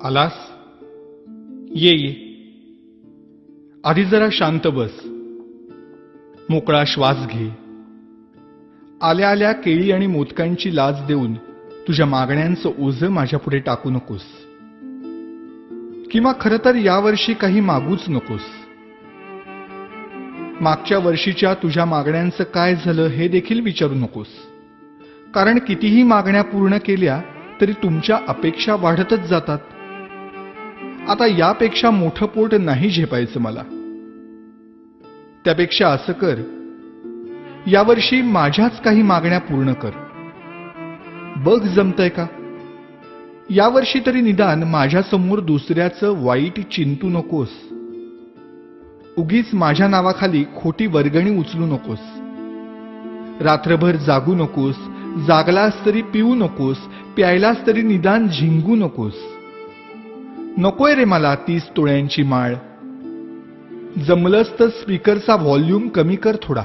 आलास? ये ये. आधी जरा शांत बस. मोकळा श्वास घे. आल्या आल्या केळी आणि मोदकांची लाच देऊन तुझ्या मागण्यांचं ओझं माझ्यापुढे टाकू नकोस. किंवा खरं तर यावर्षी काही मागूच नकोस. मागच्या वर्षीच्या तुझ्या मागण्यांचं काय झालं हे देखील विचारू नकोस. कारण कितीही मागण्या पूर्ण केल्या तरी तुमच्या अपेक्षा वाढतच जातात. आता यापेक्षा मोठं पोट नाही झेपायचं मला. त्यापेक्षा असं कर, यावर्षी माझ्याच काही मागण्या पूर्ण कर. बघ जमतंय का? यावर्षी तरी निदान माझ्यासमोर दुसऱ्याचं वाईट चिंतू नकोस. उगीच माझ्या नावाखाली खोटी वर्गणी उचलू नकोस. रात्रभर जागू नकोस. जागलास तरी पिऊ नकोस. प्यायलास तरी निदान झिंगू नकोस. नकोय रे मला 30 तोळ्यांची माळ. जमलंच तर स्पीकरचा व्हॉल्यूम कमी कर थोडा.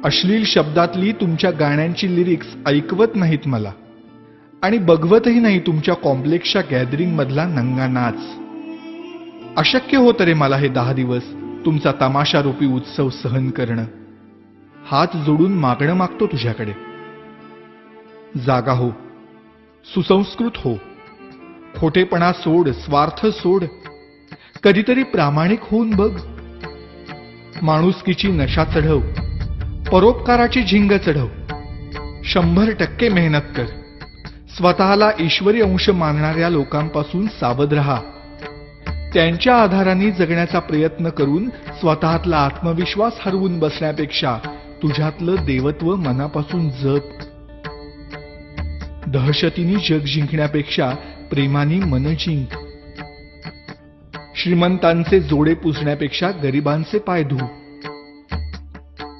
अश्लील शब्दातली तुमच्या गाण्यांची लिरिक्स ऐकवत नाहीत मला. आणि बघवतही नाही तुमच्या कॉम्प्लेक्सच्या गॅदरिंग मधला नंगा नाच. अशक्य होतं रे मला हे 10 दिवस तुमचा तमाशारूपी उत्सव सहन करणं. हात जोडून मागणं मागतो तुझ्याकडे. जागा हो. सुसंस्कृत हो. खोटेपणा सोड. स्वार्थ सोड. कधीतरी प्रामाणिक होऊन बघ. माणुसकीची नशा चढव. परोपकाराची झिंग चढव. 100% मेहनत कर. स्वतःला ईश्वरी अंश मानणाऱ्या लोकांपासून सावध राहा. त्यांच्या आधाराने जगण्याचा प्रयत्न करून स्वतःतला आत्मविश्वास हरवून बसण्यापेक्षा तुझ्यातलं देवत्व मनापासून जप. दहशतीने जग जिंकण्यापेक्षा प्रेमाने मन जिंक. श्रीमंतांचे जोडे पुसण्यापेक्षा गरिबांचे पाय धु.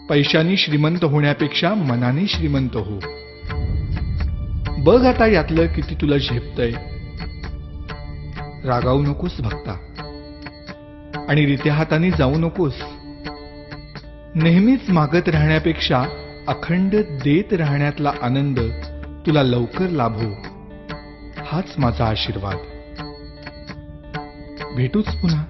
पैशानी श्रीमंत होण्यापेक्षा मनाने श्रीमंत हो. बघ आता यातलं किती तुला झेपतंय. रागावू नकोस भक्ता. आणि रित्या हाताने जाऊ नकोस. नेहमीच मागत राहण्यापेक्षा अखंड देत राहण्यातला आनंद तुला लवकर लाभो. हाच माझा आशीर्वाद. भेटूच पुन्हा.